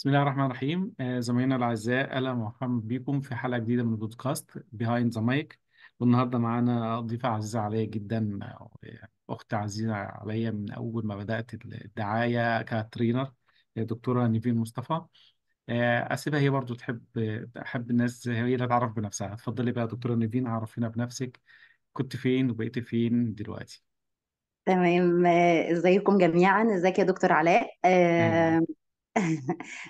بسم الله الرحمن الرحيم. زمايلنا الأعزاء، أهلا ومرحبا بكم في حلقة جديدة من بودكاست بيهايند ذا مايك. والنهاردة معانا ضيفة عزيزة عليا جدا، أخت عزيزة عليا من أول ما بدأت الدعاية كترينر، دكتورة نيفين مصطفى. أسيبها هي برضو أحب الناس هي اللي تعرف بنفسها. اتفضلي بقى يا دكتورة نيفين، عرفينا بنفسك. كنت فين وبقيتي فين دلوقتي؟ تمام، ازيكم جميعا؟ ازيك يا دكتور علاء؟ أهلا.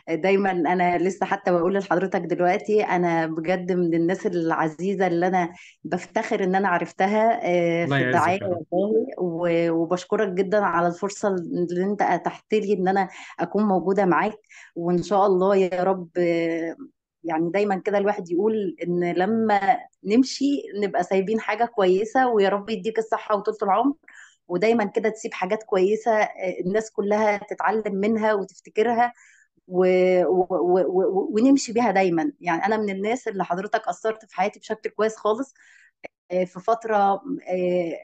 دايما انا لسه حتى بقول لحضرتك دلوقتي انا بجد من الناس العزيزه اللي انا بفتخر ان انا عرفتها الله في الدعايه يعزك يا رب. والله، وبشكرك جدا على الفرصه اللي انت اتحت لي ان انا اكون موجوده معاك. وان شاء الله يا رب، يعني دايما كده الواحد يقول ان لما نمشي نبقى سايبين حاجه كويسه، ويا رب يديك الصحه وطولة العمر، ودايما كده تسيب حاجات كويسة الناس كلها تتعلم منها وتفتكرها و... ونمشي بيها دايما. يعني أنا من الناس اللي حضرتك أثرت في حياتي بشكل كويس خالص. في فترة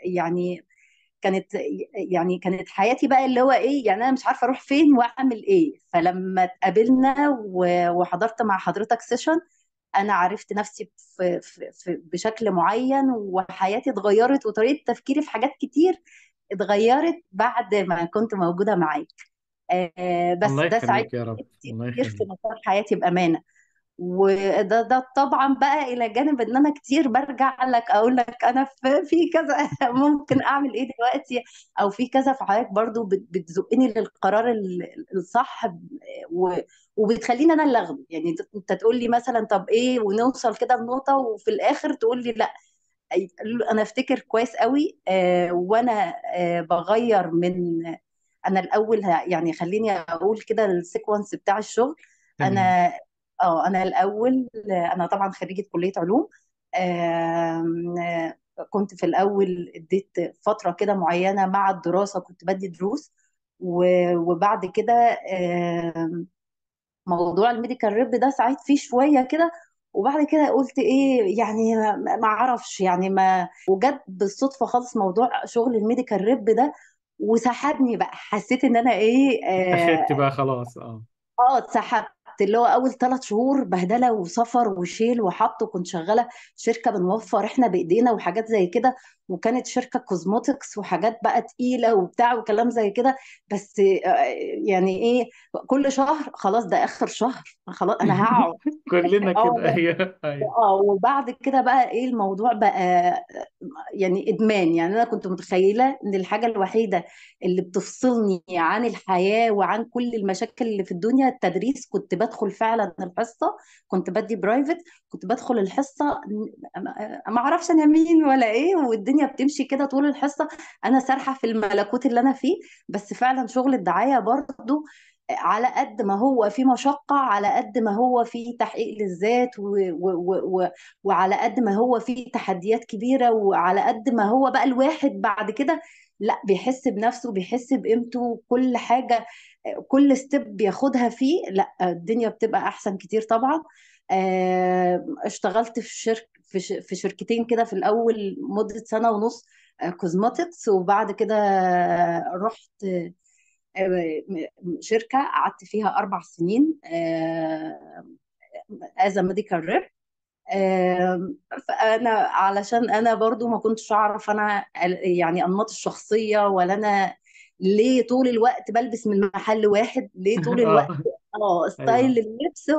يعني كانت كانت حياتي بقى اللي هو ايه، يعني انا مش عارفه اروح فين واعمل ايه. فلما اتقابلنا وحضرت مع حضرتك سيشن، انا عرفت نفسي بشكل معين، وحياتي اتغيرت وطريقه تفكيري في حاجات كتير اتغيرت بعد ما كنت موجودة معاك. الله بس ده يخليك ساعدني يا رب، كتير الله كتير في يخليك. مسار حياتي بأمانة. وده طبعا بقى إلى جانب إن أنا كتير برجع لك أقول لك أنا في كذا ممكن أعمل إيه دلوقتي، أو في كذا. في حضرتك برضو بتزقني للقرار الصح، و- وبتخليني أنا اللي أخده. يعني أنت تقول لي مثلا طب إيه، ونوصل كده لنقطة وفي الآخر تقول لي لا. انا افتكر كويس قوي، وانا بغير من. انا الاول يعني خليني اقول كده السيكونس بتاع الشغل. تمام. انا انا الاول، انا طبعا خريجة كلية علوم. آم، آه، كنت في الاول اديت فترة كده معينة مع الدراسة، كنت بدي دروس. وبعد كده موضوع الميديكال ريب ده ساعدت فيه شويه كده. وبعد كده قلت ايه، يعني ما اعرفش، يعني ما وجد بالصدفه خالص موضوع شغل الميديكال ريب ده، وسحبني بقى. حسيت ان انا ايه، اتخذت بقى خلاص، اه. اتسحبت. اللي هو اول 3 شهور بهدله وسفر وشيل وحط، وكنت شغاله في شركه بنوفر احنا بايدينا وحاجات زي كده. وكانت شركه كوزموتكس وحاجات بقى تقيله وبتاع وكلام زي كده. بس يعني ايه، كل شهر خلاص ده اخر شهر، خلاص انا هقعد. كلنا اه كده، ايوه ايوه. وبعد كده بقى ايه الموضوع بقى، يعني ادمان. يعني انا كنت متخيله ان الحاجه الوحيده اللي بتفصلني عن الحياه وعن كل المشاكل اللي في الدنيا التدريس. كنت بدخل فعلا الحصه، كنت بدي برايفت، كنت بدخل الحصه ما اعرفش انا مين ولا ايه، والدنيا بتمشي كده طول الحصه، انا سارحه في الملكوت اللي انا فيه. بس فعلا شغل الدعايه برضو على قد ما هو في مشقة، على قد ما هو في تحقيق للذات، وعلى قد ما هو في تحديات كبيرة، وعلى قد ما هو بقى الواحد بعد كده لا بيحس بنفسه، بيحس بقيمته. كل حاجة، كل ستيب بياخدها فيه، لا الدنيا بتبقى أحسن كتير طبعا. اشتغلت في في شركتين كده في الأول مدة سنة ونص، كوزماتكس. وبعد كده رحت شركة قعدت فيها 4 سنين از ميديكال ريب. فانا علشان انا برضو ما كنتش اعرف انا يعني انماط الشخصيه، ولا انا ليه طول الوقت بلبس من محل واحد، ليه طول الوقت اه، ستايل ايوه. اللبس.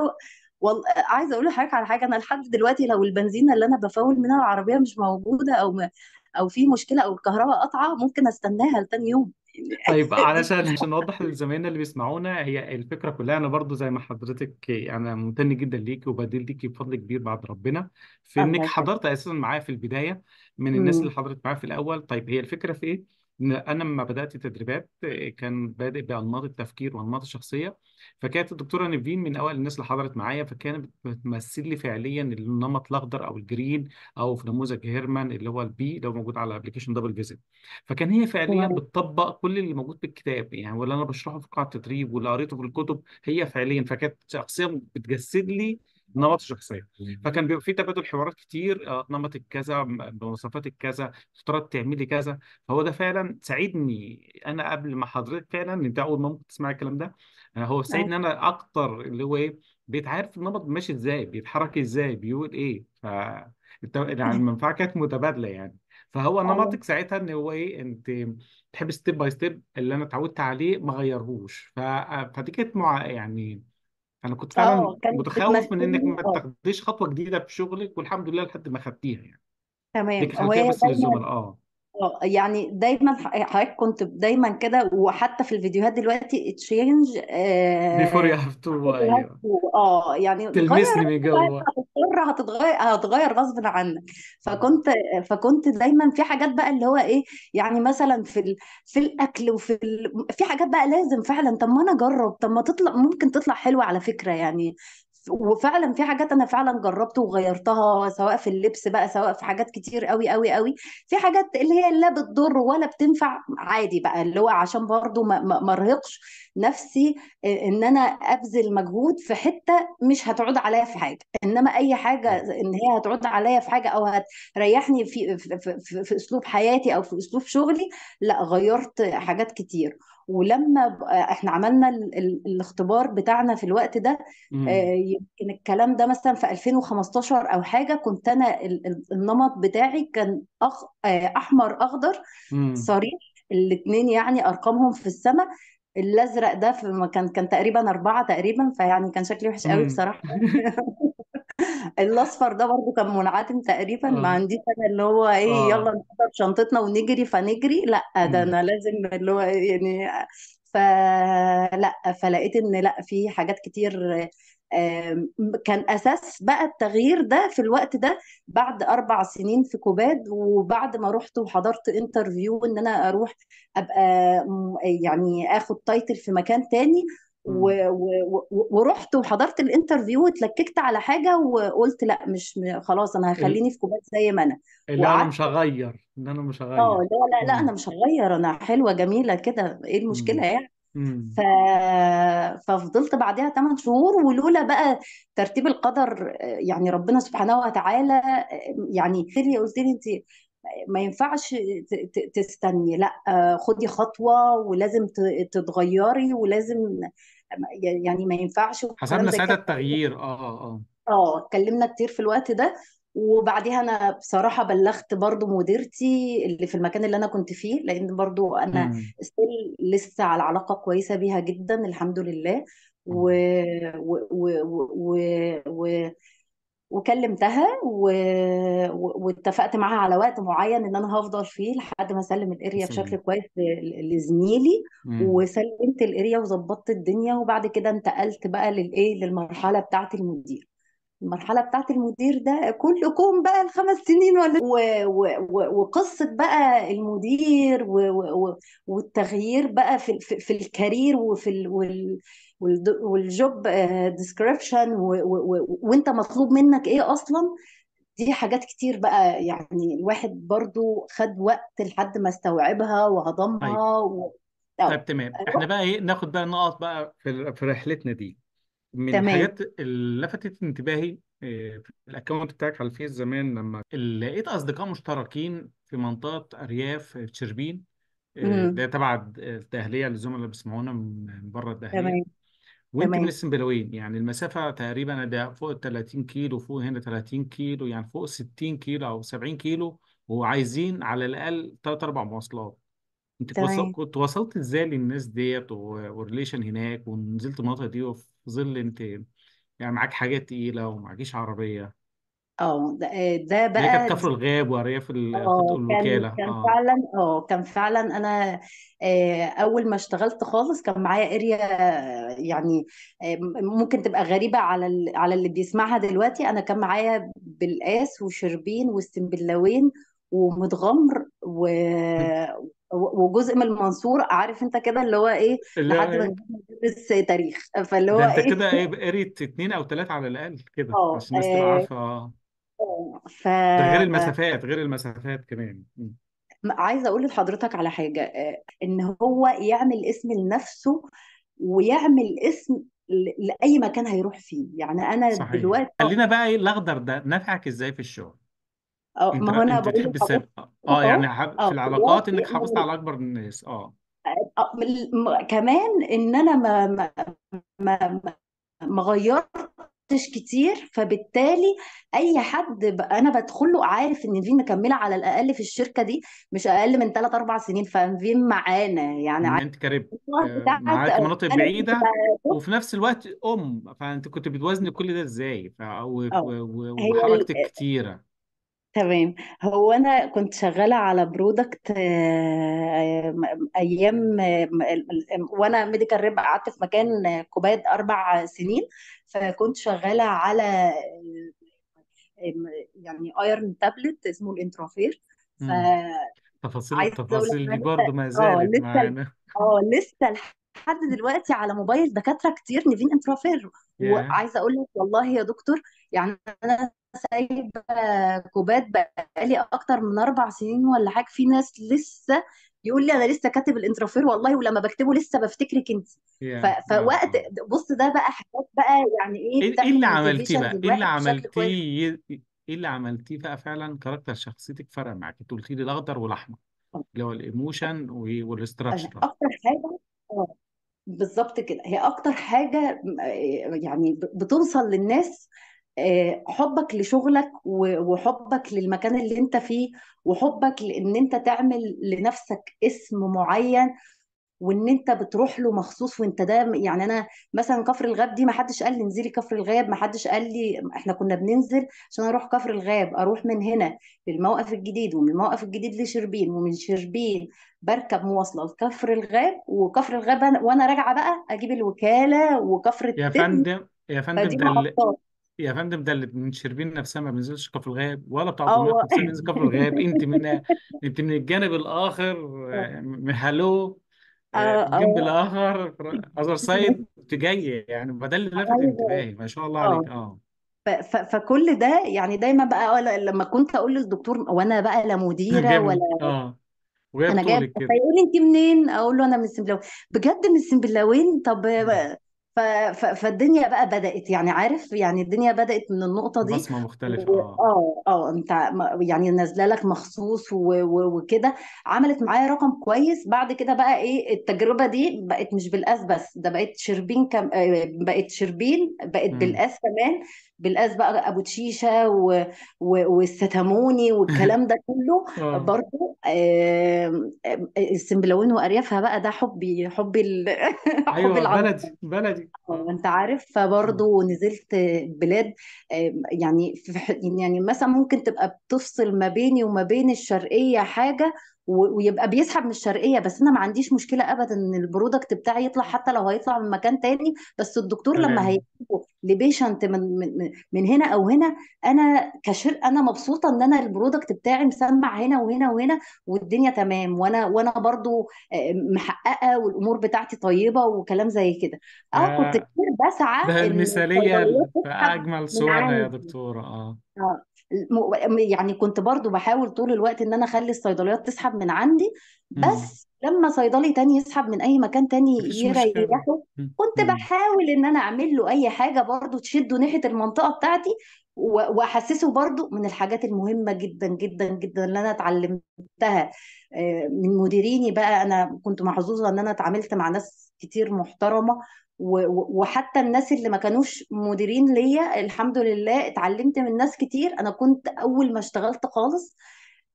والله عايزه اقول لحضرتك على حاجه، انا لحد دلوقتي لو البنزينه اللي انا بفول منها العربيه مش موجوده، او في مشكله، او الكهرباء قطعه، ممكن استناها لتاني يوم. طيب، دي علشان نوضح لزمايلنا اللي بيسمعونا، هي الفكره كلها. انا برضو زي ما حضرتك، انا ممتن جدا ليكي وبديل ليكي بفضل كبير بعد ربنا في انك الله يخليك. حضرت اساسا معايا في البدايه، من الناس أمم. اللي حضرت معايا في الاول. طيب، هي الفكره في ايه؟ ان انا لما بدات تدريبات كان بادئ بانماط التفكير وانماط الشخصيه. فكانت الدكتوره نيفين من اوائل الناس اللي حضرت معايا، فكانت بتمثل لي فعليا النمط الاخضر او الجرين، او في نموذج هيرمان اللي هو البي، اللي هو موجود على ابلكيشن دبل فيزيت. فكان هي فعليا كويس. بتطبق كل اللي موجود في الكتاب، يعني واللي انا بشرحه في قاعة التدريب واللي قريته في الكتب هي فعليا. فكانت شخصية بتجسد لي نمط الشخصية. فكان بيبقى في تبادل حوارات كتير، نمطك كذا، بمواصفاتك كذا، افترض تعملي كذا. فهو ده فعلا ساعدني انا قبل ما حضرتك، فعلا انت اول ما ممكن تسمع الكلام ده. هو سعيد اه. ان انا اكتر اللي هو ايه، بيتعرف النمط ماشي ازاي، بيتحرك ازاي، بيقول ايه. يعني المنفعه كانت متبادله يعني. فهو اه. نمطك ساعتها ان هو ايه، انت تحب ستيب باي ستيب اللي انا اتعودت عليه ما غيرهوش. فدي كانت يعني انا كنت فعلا كانت متخوف من انك بتمثلني. ما اه. تاخديش خطوه جديده في شغلك، والحمد لله لحد ما خدتيها يعني. دي تمام. كانت هو خلفيه هي بس دايما. للزملاء. اه. يعني دايما حضرتك كنت دايما كده، وحتى في الفيديوهات دلوقتي تشينج. بيفور يو هاف تو، ايوه. يعني غير. تلمسني من جوه. هتضطر، هتغير غصب عنك. مم. فكنت فكنت دايما في حاجات بقى اللي هو ايه، يعني مثلا في الاكل في حاجات بقى لازم فعلا، طب ما انا اجرب، طب ما تطلع، ممكن تطلع حلوه على فكره يعني. وفعلا في حاجات انا فعلا جربت وغيرتها، سواء في اللبس بقى، سواء في حاجات كتير قوي قوي قوي. في حاجات اللي هي لا بتضر ولا بتنفع عادي بقى، اللي هو عشان برضو ما ارهقش نفسي، ان انا ابذل مجهود في حته مش هتعود عليا في حاجه. انما اي حاجه أيوة. ان هي هتعود عليا في حاجه، او هتريحني في اسلوب حياتي او في اسلوب شغلي، لا غيرت حاجات كتير. ولما احنا عملنا الاختبار بتاعنا في الوقت ده، مم. يمكن الكلام ده مثلا في 2015 او حاجه، كنت انا النمط بتاعي كان احمر اخضر مم. صريح. الاثنين يعني ارقامهم في السماء. الازرق ده في مكان كان تقريبا 4 تقريبا، فيعني كان شكلي وحش قوي مم. بصراحه. الاصفر ده برضو كان منعدم تقريبا، ما اه. عنديش انا اللي هو ايه، يلا اه. نحضر شنطتنا ونجري فنجري، لا ده مم. انا لازم اللي هو يعني. فلا فلقيت ان لا في حاجات كتير. آم، كان اساس بقى التغيير ده في الوقت ده بعد 4 سنين في كوباد، وبعد ما رحت وحضرت انترفيو ان انا اروح ابقى يعني اخد تايتل في مكان تاني. مم. ورحت وحضرت الانترفيو واتلككت على حاجه وقلت لا، مش خلاص انا ال- هخليني في كوبايه زي ما انا. اللي انا وقعدت. مش هغير، اللي انا مش اه. هغير. لا لا لا، انا مم. مش هغير، انا حلوه جميله كده، ايه المشكله مم. يعني. ف... مم. ففضلت بعدها 8 شهور، ولولا بقى ترتيب القدر، يعني ربنا سبحانه وتعالى، يعني قلت لي انت ما ينفعش تستني، لا خدي خطوة، ولازم تتغيري، ولازم يعني ما ينفعش وكلام حسبنا زي ساعتها كده. التغيير. اه. اه. اه، اتكلمنا كتير في الوقت ده. وبعديها انا بصراحة بلغت برضو مديرتي اللي في المكان اللي انا كنت فيه، لان برضو انا مم. لسه على علاقة كويسة بيها جدا الحمد لله. و... مم. و... و... و... و... وكلمتها واتفقت معاها على وقت معين ان انا هفضل فيه لحد ما اسلم الاريا بشكل سلام. كويس لزميلي. مم. وسلمت الاريا وظبطت الدنيا، وبعد كده انتقلت بقى للمرحله بتاعه المدير. المرحله بتاعه المدير ده كلكم بقى ال5 سنين ولا وقصه بقى المدير والتغيير بقى في الكارير، والجوب ديسكريبشن، وانت مطلوب منك ايه اصلا. دي حاجات كتير بقى، يعني الواحد برضو خد وقت لحد ما استوعبها طيب. وهضمها طيب تمام، احنا بقى ايه، ناخد بقى نقط بقى في رحلتنا دي. من تمام. الحاجات اللي لفتت انتباهي في الاكونت بتاعك على الفيس زمان، لما لقيت اصدقاء مشتركين في منطقه ارياف شربين. امم. ده تبع الدهليه، للزملاء اللي بيسمعونا من بره الدهليه. تمام. وانت من تمام. السنبلاوين، يعني المسافه تقريبا ده فوق ال 30 كيلو، فوق هنا 30 كيلو، يعني فوق 60 كيلو او 70 كيلو. وعايزين على الاقل 3 4 مواصلات. انت تمام. كنت وصلت ازاي للناس ديت وريليشن هناك، ونزلت المناطق دي وفي ظل انت يعني معاك حاجات تقيلة ومعكيش عربية، اه. ده اللي هي كانت بقى. كفر الغاب وأرياف اه. كان الوكالة. كان اه. فعلا كان فعلا انا اول ما اشتغلت خالص كان معايا اريا، يعني ممكن تبقى غريبه على اللي بيسمعها دلوقتي. انا كان معايا بالقاس وشربين والسنبلاوين ومتغمر وجزء من المنصور، عارف انت كده اللي هو ايه، اللي لحد ما هو ندرس تاريخ، فاللي ده هو انت ايه. كده ايه، قريت 2 أو 3 على الأقل كده اه. عشان الناس تبقى عارفة. اه. ف ده غير المسافات، غير المسافات كمان. عايزه اقول لحضرتك على حاجه، ان هو يعمل اسم لنفسه، ويعمل اسم لاي مكان هيروح فيه. يعني انا صحيح. دلوقتي خلينا بقى ايه الأخضر ده نفعك ازاي في الشغل؟ انت ما هو انا انت بقول بتحب لحضرتك اه، اهو. يعني في اه. العلاقات دلوقتي انك حافظت على أكبر الناس. اه. كمان ان انا ما ما غيرتش كتير، فبالتالي اي حد انا بدخل له عارف ان نيفين مكمله على الاقل في الشركه دي مش اقل من 3 4 سنين، فنيفين معانا يعني ان عارف انت قريب، بتاعت. معاك مناطق انا كنت بعيده وفي نفس الوقت فانت كنت بتوازني كل ده ازاي اه هي وحركتك كتيره. تمام. هو انا كنت شغاله على برودكت ايام وانا ميديكال ريب، قعدت في مكان كوباد 4 سنين. فكنت شغاله على يعني ايرن تابلت اسمه الانترافير. مم. فعايزه تفاصيل اقول لك التفاصيل انا دي برضو ما اه زالت لسه معانا. لسه لحد دلوقتي على موبايل دكاتره كتير نيفين انترافير. يا وعايزه اقول لك والله يا دكتور، يعني انا سايبه كوبات بقالي اكتر من 4 سنين ولا حاجه، في ناس لسه يقول لي انا لسه كاتب الانترافير والله، ولما بكتبه لسه بفتكرك انت. يا فوقت اه بص ده بقى حاجات بقى يعني ايه ايه بتعمل اللي عملتيه موتيفيشن بقى، ايه اللي للواحد بشكل كويس. عملتيه، ايه اللي عملتيه بقى فعلا كاركتر شخصيتك فرق معاك؟ انت قلتي لي الاخضر والاحمر اللي هو الايموشن والاستراكشر. اكتر حاجه بالظبط كده، هي اكتر حاجه يعني بتوصل للناس. حبك لشغلك وحبك للمكان اللي انت فيه، وحبك لان انت تعمل لنفسك اسم معين، وان انت بتروح له مخصوص. وانت ده يعني انا مثلا كفر الغاب دي ما حدش قال لي انزلي كفر الغاب، ما حدش قال لي. احنا كنا بننزل عشان اروح كفر الغاب، اروح من هنا للموقف الجديد، ومن الموقف الجديد لشربين، ومن شربين بركب مواصلة لكفر الغاب، وكفر الغاب وانا راجعة بقى اجيب الوكالة وكفر يا التبن. فندم يا فندم فدي ده اللي محطات. يا فندم ده اللي من شربين نفسها ما بينزلش كفر الغاب، ولا بتاع دمياط اه نفسها بينزل كفر الغاب. انت من الجانب الاخر، من هالو، في الجنب اه الاخر اذر سايد جاي يعني. ما ده اللي لفت عايزة انتباهي، ما شاء الله عليك. اه اه فكل ده يعني دايما بقى لما كنت اقول للدكتور وانا بقى لا مديره ولا، جامد اه. وهي انا جايه، بطولك كده. فيقول لي انت منين؟ اقول له انا من السنبلاوين. بجد من السنبلاوين؟ طب مم. فالدنيا بقى بدأت، يعني عارف يعني الدنيا بدأت من النقطة دي. بصمة مختلفة اه. انت يعني نازله لك مخصوص وكده. عملت معايا رقم كويس. بعد كده بقى ايه التجربة دي بقت مش بالقاس بس، ده بقت شربين بقت شربين بقت مم. بالقاس كمان. بالقاس بقى ابو تشيشة والستاموني والكلام ده كله اه برضو. السنبلاوين واريافها بقى ده حبي حبي حبي ايوه، العظيم. بلدي بلدي اه. انت عارف، مم. فبرضه نزلت بلاد يعني يعني مثلا ممكن تبقى بتفصل ما بيني وما بين الشرقية حاجة، ويبقى بيسحب من الشرقية، بس انا ما عنديش مشكلة ابدا ان البرودكت بتاعي يطلع حتى لو هيطلع من مكان تاني. بس الدكتور لما تمام. هيجيبه لبيشنت من هنا او هنا، انا انا مبسوطة ان انا البرودكت بتاعي مسمع هنا وهنا وهنا، والدنيا تمام، وانا برضو محققة، والامور بتاعتي طيبة وكلام زي كده. اه كنت ده كتير بسعى ده ان المثالية الصيدليات في تسحب أجمل من صورها يا عندي. دكتورة اه. اه يعني كنت برضو بحاول طول الوقت ان انا اخلي الصيدليات تسحب من عندي، مم. بس لما صيدلي تاني يسحب من اي مكان تاني مفيش مشكلة. يريحه، مم. كنت مم. بحاول ان انا اعمل له اي حاجة برضو تشده ناحية المنطقة بتاعتي، واحسسه برضو. من الحاجات المهمة جدا جدا جدا اللي انا اتعلمتها من مديريني بقى، انا كنت محظوظة ان انا اتعاملت مع ناس كتير محترمة، وحتى الناس اللي ما كانوش مديرين ليا الحمد لله اتعلمت من ناس كتير. انا كنت اول ما اشتغلت خالص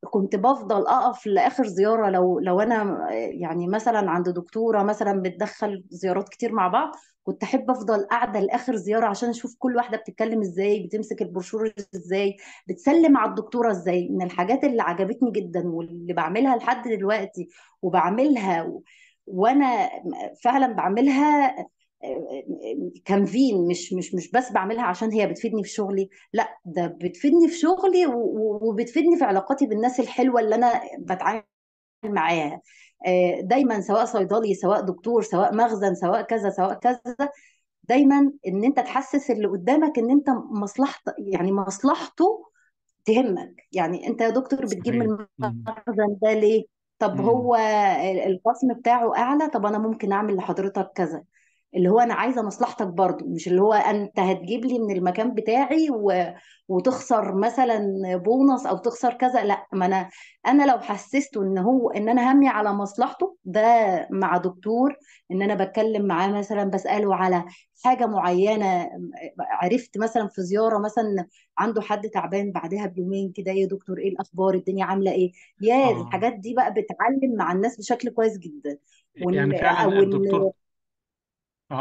كنت بفضل اقف لاخر زياره، لو انا يعني مثلا عند دكتوره مثلا بتدخل زيارات كتير مع بعض، كنت احب افضل قاعده لاخر زياره عشان اشوف كل واحده بتتكلم ازاي، بتمسك البروشور ازاي، بتسلم على الدكتوره ازاي. من الحاجات اللي عجبتني جدا واللي بعملها لحد دلوقتي وبعملها وانا فعلا بعملها كانفين، مش بس بعملها عشان هي بتفيدني في شغلي، لا ده بتفيدني في شغلي وبتفيدني في علاقاتي بالناس الحلوة اللي انا بتعامل معاها. دايما سواء صيدلي سواء دكتور سواء مخزن سواء كذا سواء كذا، دايما ان انت تحسس اللي قدامك ان انت يعني مصلحته تهمك. يعني انت يا دكتور بتجيب من صحيح. مم. المخزن ده ليه؟ طب مم. هو القسم بتاعه اعلى، طب انا ممكن اعمل لحضرتك كذا. اللي هو انا عايزه مصلحتك برضو، مش اللي هو انت هتجيب لي من المكان بتاعي وتخسر مثلا بونص او تخسر كذا. لا، ما انا لو حسسته ان انا همي على مصلحته ده مع دكتور، ان انا بتكلم معاه مثلا بساله على حاجه معينه، عرفت مثلا في زياره مثلا عنده حد تعبان، بعدها بيومين كده: ايه يا دكتور، ايه الاخبار، الدنيا عامله ايه؟ يا اه الحاجات دي بقى بتعلم مع الناس بشكل كويس جدا. يعني فعلا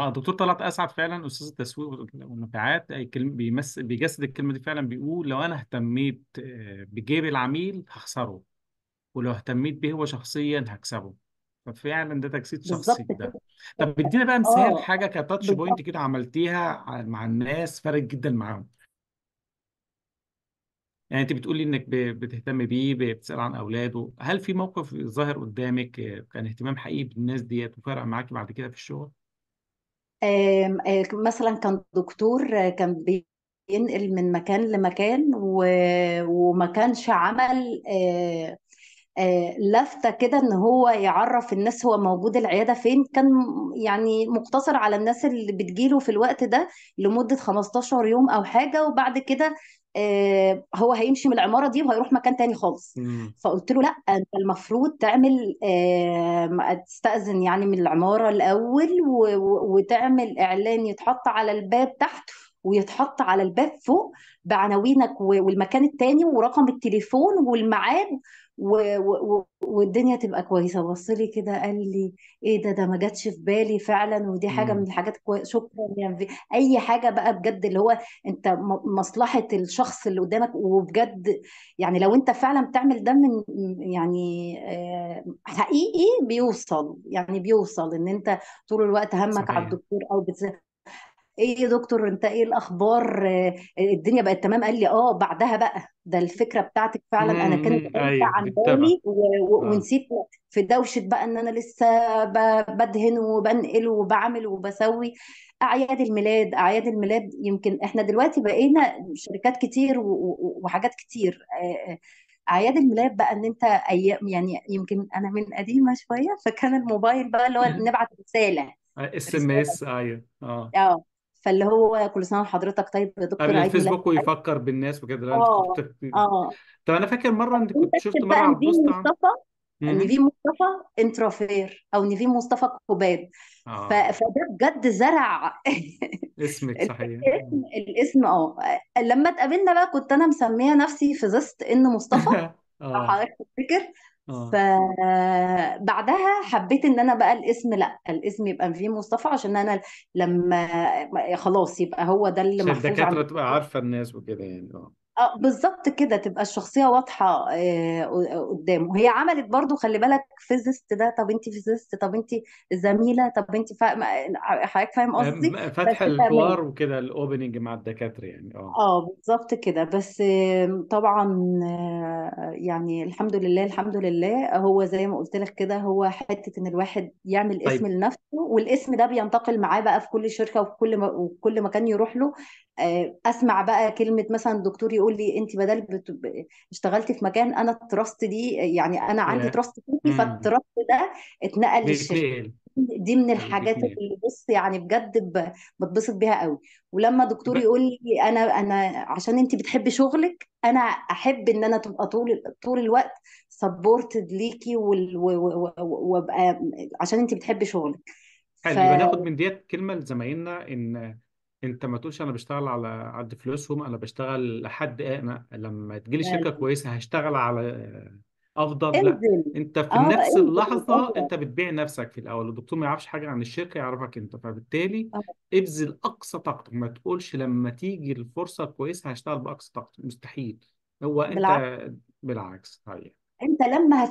الدكتور طلعت اسعد فعلا استاذ التسويق والمبيعات، اي كلمه بيجسد الكلمه دي فعلا، بيقول لو انا اهتميت بجيب العميل هخسره، ولو اهتميت بيه هو شخصيا هكسبه. ففعلا ده تجسيد شخصي بالظبط ده. كده. طب ادينا بقى مثال اه حاجه كتاتش بوينت بالظبط. كده عملتيها مع الناس فرقت جدا معاهم. يعني انت بتقولي انك بتهتم بيه، بتسأل عن اولاده، هل في موقف ظاهر قدامك كان اهتمام حقيقي بالناس ديت وفرق معاكي بعد كده في الشغل؟ مثلا كان دكتور كان بينقل من مكان لمكان وما كانش عمل لفتة كده ان هو يعرف الناس هو موجود العيادة فين. كان يعني مقتصر على الناس اللي بتجيله في الوقت ده لمدة 15 يوم او حاجة، وبعد كده هو هيمشي من العمارة دي وهيروح مكان تاني خالص. امم. فقلت له: لا، انت المفروض تعمل تستأذن يعني من العمارة الأول وتعمل إعلان يتحط على الباب تحت ويتحط على الباب فوق بعناوينك والمكان التاني ورقم التليفون والميعاد والدنيا تبقى كويسه. بص لي كده قال لي: ايه ده ما جاتش في بالي فعلا، ودي حاجه من امم. الحاجات كويسه، شكرا يعني. في اي حاجه بقى بجد اللي هو انت مصلحه الشخص اللي قدامك، وبجد يعني لو انت فعلا بتعمل ده من يعني حقيقي بيوصل، يعني بيوصل ان انت طول الوقت همك على صحيح. الدكتور او ايه يا دكتور انت ايه الاخبار، الدنيا بقت تمام؟ قال لي: اه بعدها بقى ده الفكره بتاعتك فعلا انا كانت غايبه ايوه عن بتتابع. بالي اه. ونسيت في دوشه بقى ان انا لسه بدهن وبنقل وبعمل وبسوي. اعياد الميلاد يمكن احنا دلوقتي بقينا شركات كتير وحاجات كتير. اعياد الميلاد بقى ان انت ايام، يعني يمكن انا من قديمه شويه، فكان الموبايل بقى اللي هو نبعت رساله. اس ام رساله، اس، ايوه اه. اه. فاللي هو كل سنه وحضرتك طيب يا دكتور، قبل عيد ميلاد الفيسبوك سعيد. ويفكر بالناس وكده، لا انت كنت اه اه. طب انا فاكر مره انت انت كنت شفت اكتب مره بقى على نيفين البوست مصطفى، مهم. نيفين مصطفى انترافير او نيفين مصطفى كوباد. اه فده بجد زرع اسمك صحيح. الاسم. اه لما اتقابلنا بقى كنت انا مسميه نفسي في زست ان مصطفى، لو اه حضرتك تفتكر. اه. فبعدها حبيت ان انا بقى الاسم، لا الاسم يبقى فيه مصطفى، عشان انا لما خلاص يبقى هو ده اللي عشان محفوظ عند. الدكاتره تبقى عارفه الناس وكده يعني اه. اه بالظبط كده، تبقى الشخصية واضحة قدامه. هي عملت برضو، خلي بالك، فيزيست ده، طب انت فيزيست، طب انت زميلة، طب انت حضرتك فاهم قصدي. بس فتح تمام. الحوار وكده، الاوبننج مع الدكاتره يعني اه. اه بالظبط كده. بس طبعا يعني الحمد لله الحمد لله، هو زي ما قلت لك كده، هو حتة ان الواحد يعمل اسم طيب. لنفسه، والاسم ده بينتقل معاه بقى في كل شركة وفي كل مكان يروح له. اسمع بقى كلمة مثلا الدكتور يقول لي: انت بدل اشتغلتي في مكان انا التراست دي، يعني انا عندي يا تراست فيكي، امم. فالتراست ده اتنقل للشركة. بيتنقل. دي من ايوه الحاجات بيتنقل. اللي بص يعني بجد بتبسط بيها قوي. ولما دكتور يبقى يقول لي: انا عشان انت بتحبي شغلك، انا احب ان انا تبقى طول الوقت سبورتد ليكي وابقى عشان انت بتحبي شغلك. ف حلو، يبقى ناخد من ديت كلمة لزمايلنا، إن أنت ما تقولش أنا بشتغل على قد فلوسهم، أنا بشتغل لحد أنا لما تجيلي شركة كويسة هشتغل على أفضل. لا، انزل. أنت في اه نفس انزل اللحظة أنت بتبيع نفسك في الأول، الدكتور ما يعرفش حاجة عن الشركة، يعرفك أنت، فبالتالي ابذل أقصى طاقتك، ما تقولش لما تيجي الفرصة كويسة هشتغل بأقصى طاقتي، مستحيل. هو أنت بالعكس، بالعكس طيب. انت لما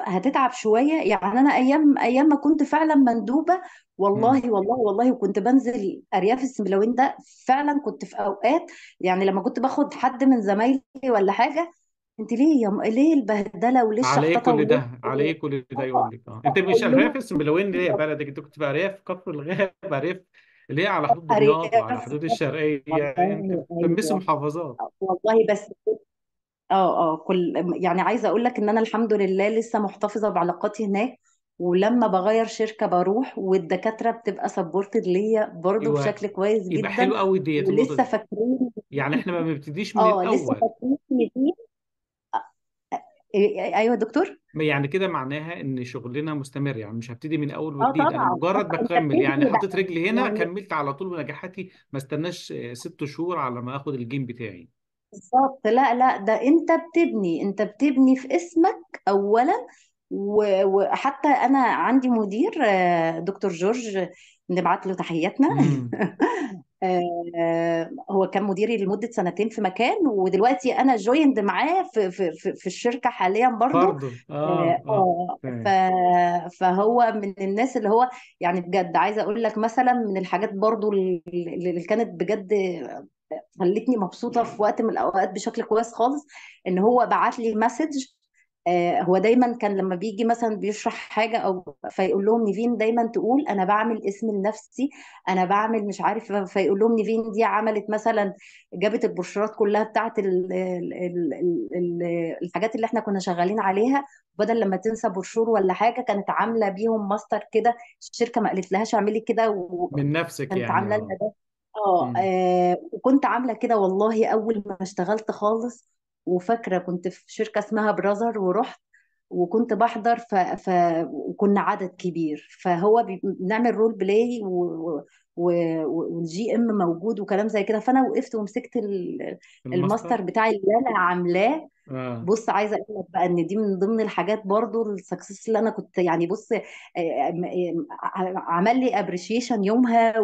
هتتعب شويه. يعني انا ايام ما كنت فعلا مندوبه، مم. والله والله والله، وكنت بنزل ارياف السنبلاوين ده فعلا. كنت في اوقات يعني لما كنت باخد حد من زمايلي ولا حاجه: انت ليه ليه البهدله وليه على ايه الشحططه كل وليه ده، على ايه كل ده، يقول لك اه انت مش اقول ارياف لهم السنبلاوين اللي هي بلدك، انت كنت في ارياف كفر الغاب، ارياف اللي هي على حدود دمياط وعلى ارياف. حدود الشرقيه، يعني انت والله بتلمسوا ايوه، محافظات. والله بس اه كل يعني عايزه اقول لك ان انا الحمد لله لسه محتفظه بعلاقاتي هناك. ولما بغير شركة بروح، والدكاترة بتبقى سبورتد ليا برضو ايوه، بشكل كويس يبقى جدا. حلو قوي ديت النقطه ولسه دي. فاكرين يعني احنا ما بنبتديش من اه لسه الاول. فاكرين فيه. ايوه يا دكتور. يعني كده معناها ان شغلنا مستمر، يعني مش هبتدي من اول اه وجديد، انا طبعا مجرد طبعا، انت بكمل، يعني بتبني حطيت بقى رجلي هنا يعني. كملت على طول ونجاحاتي ما استناش 6 شهور على ما اخد الجيم بتاعي. بالظبط، لا لا، ده انت بتبني في اسمك اولا. وحتى انا عندي مدير، دكتور جورج، نبعت له تحياتنا. امم. هو كان مديري لمدة سنتين في مكان، ودلوقتي انا جويند معاه في الشركة حاليا برضو. برضه اه فاهم. فهو من الناس اللي هو يعني بجد عايزة اقول لك مثلا من الحاجات برضو اللي كانت بجد خلتني مبسوطة في وقت من الأوقات بشكل كويس خالص، إن هو بعت لي مسج. هو دايما كان لما بيجي مثلا بيشرح حاجة أو فيقول لهم نيفين دايما تقول أنا بعمل اسم لنفسي، أنا بعمل مش عارف، فيقول لهم نيفين دي عملت مثلا، جابت البروشورات كلها بتاعت الحاجات اللي احنا كنا شغالين عليها، بدل لما تنسى بروشور ولا حاجة كانت عاملة بيهم ماستر كده. الشركة ما قالت لهاش اعملي كده، من نفسك وكانت يعني، عاملة اه. لنا ده. امم. وكنت عامله كده والله اول ما اشتغلت خالص. وفاكره كنت في شركه اسمها براذر، ورحت وكنت بحضر وكنا عدد كبير، فهو بنعمل رول بلاي والجي ام موجود وكلام زي كده، فانا وقفت ومسكت الماستر. الماستر بتاعي اللي انا عاملاه. اه. بص عايزه اقول لك بقى ان دي من ضمن الحاجات برضو السكسس اللي انا كنت يعني بص، عمل لي ابريشيشن يومها.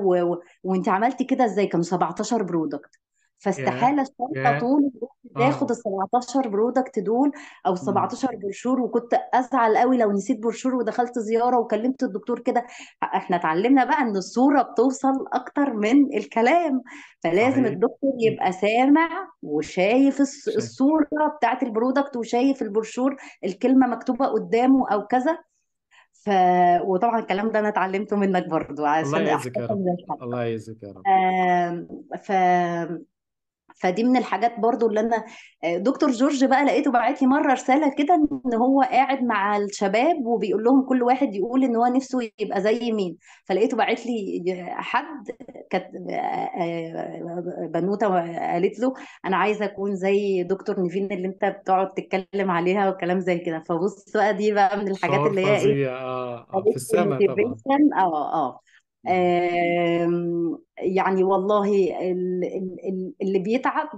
وانت عملتي كده ازاي؟ كانوا 17 برودكت، يا فاستحاله الشركه يا طول الوقت تاخد اه. ال 17 برودكت دول او ال امم. 17 بروشور. وكنت ازعل قوي لو نسيت بروشور ودخلت زياره وكلمت الدكتور كده. احنا اتعلمنا بقى ان الصوره بتوصل اكتر من الكلام، فلازم صحيح. الدكتور مم. يبقى سامع وشايف شيء. الصوره بتاعت البرودكت، وشايف البروشور الكلمه مكتوبه قدامه او كذا. ف... وطبعا الكلام ده انا اتعلمته منك برضو الله عشان يعزك يا احساسا رب. زي الحد. الله يعزك يا رب. آم، ف فدي من الحاجات برضو اللي انا، دكتور جورج بقى لقيته باعت لي مره رساله كده ان هو قاعد مع الشباب وبيقول لهم كل واحد يقول ان هو نفسه يبقى زي مين. فلقيته باعت لي حد، كانت بنوته قالت له انا عايزه اكون زي دكتور نيفين اللي انت بتقعد تتكلم عليها وكلام زي كده. فبص بقى دي بقى من الحاجات شعور اللي هي ايه، فظيع، في خليك السماء طبعا. موتيفيشن. مم. يعني والله اللي بيتعب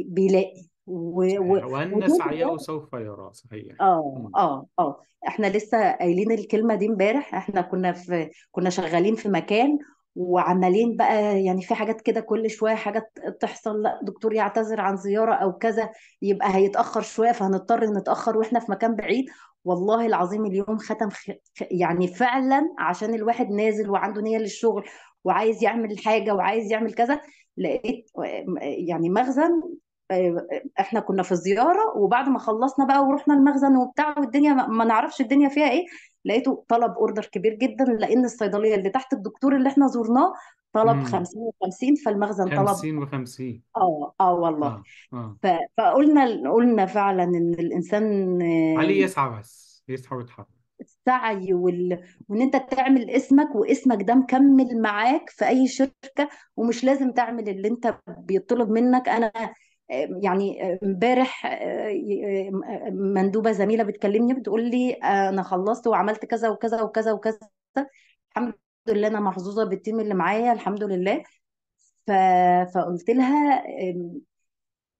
بيلاقي صحيح، وأن وطول سعيه الوقت. سوف يرى. صحيح. مم. احنا لسه قايلين الكلمة دي امبارح. احنا كنا شغالين في مكان وعمالين بقى يعني في حاجات كده كل شوية حاجات تحصل، لا دكتور يعتذر عن زيارة او كذا، يبقى هيتأخر شوية فهنضطر نتأخر واحنا في مكان بعيد. والله العظيم اليوم ختم يعني فعلا عشان الواحد نازل وعنده نية للشغل وعايز يعمل حاجة وعايز يعمل كذا. لقيت يعني مخزن، احنا كنا في زيارة وبعد ما خلصنا بقى ورحنا المخزن وبتاع والدنيا ما نعرفش الدنيا فيها ايه، لقيته طلب اوردر كبير جدا لان الصيدلية اللي تحت الدكتور اللي احنا زرناه طلب مم. 50 و50، فالمخزن طلب. 50 و50. والله. اه اه. فقلنا فعلا ان الانسان عليه يسعى، بس يسعى ويتحرك. السعي وان انت تعمل اسمك، واسمك ده مكمل معاك في اي شركة، ومش لازم تعمل اللي انت بيطلب منك. انا يعني امبارح مندوبة زميلة بتكلمني بتقول لي انا خلصت وعملت كذا وكذا وكذا وكذا. الحمد لله انا محظوظة بالتيم اللي معايا الحمد لله. ف... فقلت لها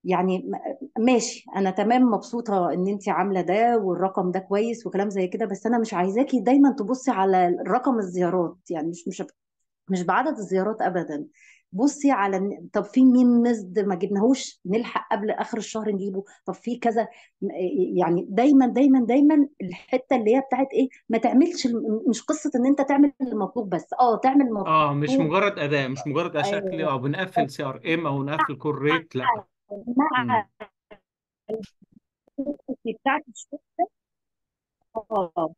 يعني ماشي انا تمام مبسوطه ان انت عامله ده والرقم ده كويس وكلام زي كده، بس انا مش عايزاكي دايما تبصي على رقم الزيارات، يعني مش بعدد الزيارات ابدا. بصي على طب في مين نزد ما جبناهوش نلحق قبل اخر الشهر نجيبه، طب في كذا. يعني دايما دايما دايما الحته اللي هي بتاعت ايه، ما تعملش مش قصه ان انت تعمل المطلوب بس، تعمل اه، مش المطلوب مجرد اداء، مش مجرد شكل آه، او بنقفل CRM او نقفل كور ريت، لا. مع مم. بتاعت الشغل. اه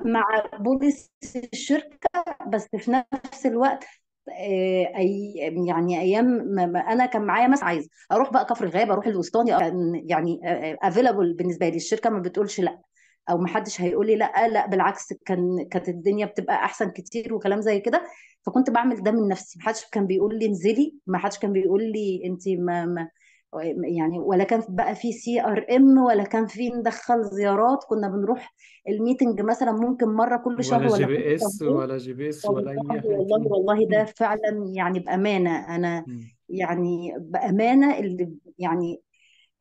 مع بوليس الشركة، بس في نفس الوقت يعني ايام انا كان معايا مثلا عايز اروح بقى كفر الغابه، اروح الوسطاني، كان يعني افيلابل بالنسبه لي، الشركه ما بتقولش لا. او محدش هيقول لي لا، لا بالعكس، كانت الدنيا بتبقى احسن كتير وكلام زي كده. فكنت بعمل ده من نفسي، محدش كان بيقول لي انزلي، ما حدش كان بيقول لي انت ما يعني، ولا كان بقى في CRM، ولا كان في ندخل زيارات. كنا بنروح الميتنج مثلا ممكن مرة كل شهر ولا جي ولا كل بي اس شهرين. ولا جي بي اس ولا والله اي حاجه. والله والله ده فعلا يعني بأمانة. أنا يعني بأمانة اللي يعني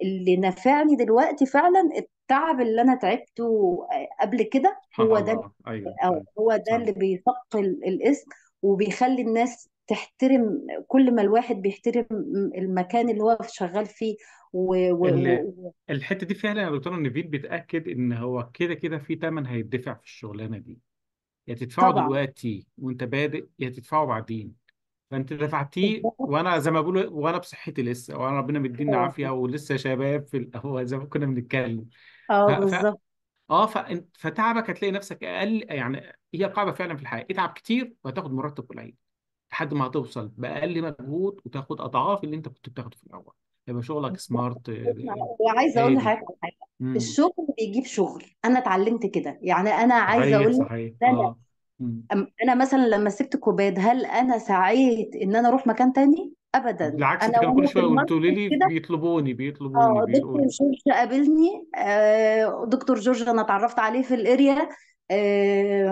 اللي نفعني دلوقتي فعلا التعب اللي أنا تعبته قبل كده، سبحان هو ده. الله، ايوه أو ايوه. هو ده صح. اللي بيثقل الاسم، وبيخلي الناس تحترم. كل ما الواحد بيحترم المكان اللي هو شغال فيه و... و... ال- و... الحته دي فعلا يا دكتور نيفيد بتاكد ان هو كده كده في ثمن هيدفع في الشغلانه دي، يا تدفعه طبعا. دلوقتي وانت بادئ، يا تدفعه بعدين. فانت دفعتيه بالظبط. وانا زي ما بقول، وانا بصحتي لسه، وانا ربنا مديني اه. عافيه ولسه شباب في هو زي ما كنا بنتكلم. ف... ف... بالظبط. اه فتعبك هتلاقي نفسك اقل. يعني هي قاعده فعلا في الحياه، اتعب كتير وهتاخد مرتب قليل لحد ما هتوصل باقل مجهود وتاخد اضعاف اللي انت كنت بتاخده في الاول. يبقى شغلك سمارت. وعايزه اقول هادي. لحضرتك على حاجه، امم. الشغل بيجيب شغل. انا اتعلمت كده، يعني انا عايزه صحيح اقول لك صحيح إن اه. مم. انا مثلا لما سبت كوباد، هل انا سعيت ان انا اروح مكان تاني؟ ابدا. بالعكس، انت انا كان كل وانا في شويه قلت لي الماركت كده، بيطلبوني بيطلبوني اه دكتور بيقول. جورج قابلني، دكتور جورج انا اتعرفت عليه في الاريا، في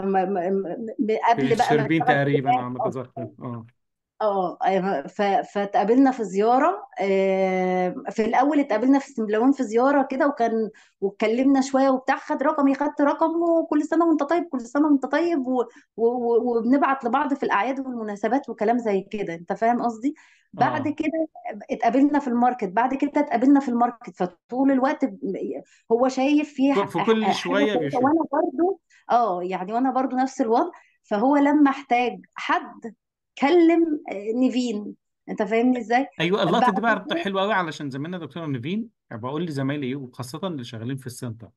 قبل بقى ما الشربين اشتغل تقريبا على كوباد ما اتذكر اصلا. اه. فاتقابلنا في زيارة. في الأول اتقابلنا في سملوان في زيارة كده، واتكلمنا شوية وبتاع، خد رقمي، خدت رقمه، كل سنة وانت طيب، كل سنة وانت طيب، وبنبعت لبعض في الأعياد والمناسبات وكلام زي كده، انت فاهم قصدي. بعد اه. كده اتقابلنا في الماركت، بعد كده اتقابلنا في الماركت، فطول الوقت هو شايف فيه في كل حاجة شويه كويسة، بيشوف. وانا برضو يعني وانا برضو نفس الوضع. فهو لما احتاج حد كلم نيفين، انت فاهمني ازاي. ايوه، اللقطه بعد دي بقى كده حلوه قوي، علشان زميلنا دكتور نيفين بقول لزمايلي ايه، وخاصه اللي شغالين في السنتر،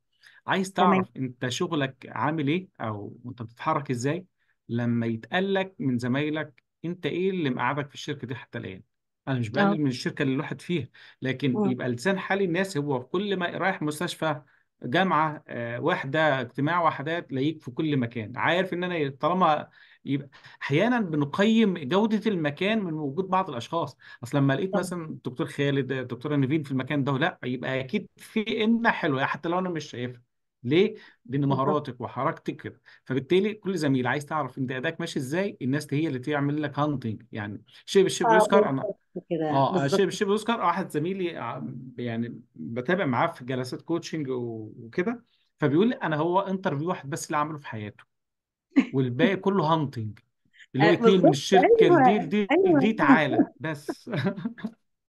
عايز تمام. تعرف انت شغلك عامل ايه او انت بتتحرك ازاي لما يتقال لك من زمايلك انت ايه اللي مقعدك في الشركه دي حتى الان. انا مش اه. بقلل من الشركه اللي الواحد فيها، لكن مم. يبقى لسان حال الناس هو كل ما رايح مستشفى، جامعه، وحده اجتماع، وحدات، تلاقيك في كل مكان عارف ان انا طالما. يبقى احيانا بنقيم جوده المكان من وجود بعض الاشخاص. اصل لما لقيت طبعا. مثلا الدكتور خالد، الدكتوره نيفين في المكان ده، لا يبقى اكيد في ان حلوه حتى لو انا مش شايفها. ليه؟ لان بالظبط. مهاراتك وحركتك كده. فبالتالي كل زميل عايز تعرف انت اداك ماشي ازاي، الناس هي اللي تعمل لك هانتنج. يعني شيء بالشيء بيذكر. انا بالظبط كده، شيء بالظبط. بالشيء بيذكر. واحد زميلي يعني بتابع معاه في جلسات كوتشنج وكده، فبيقول لي انا هو انترفيو واحد بس اللي عمله في حياته، والباقي كله هانتنج، اللي هو يتنقل من بالظبط. الشركه لدي ايوه لدي ايوه. لدي تعالى بس.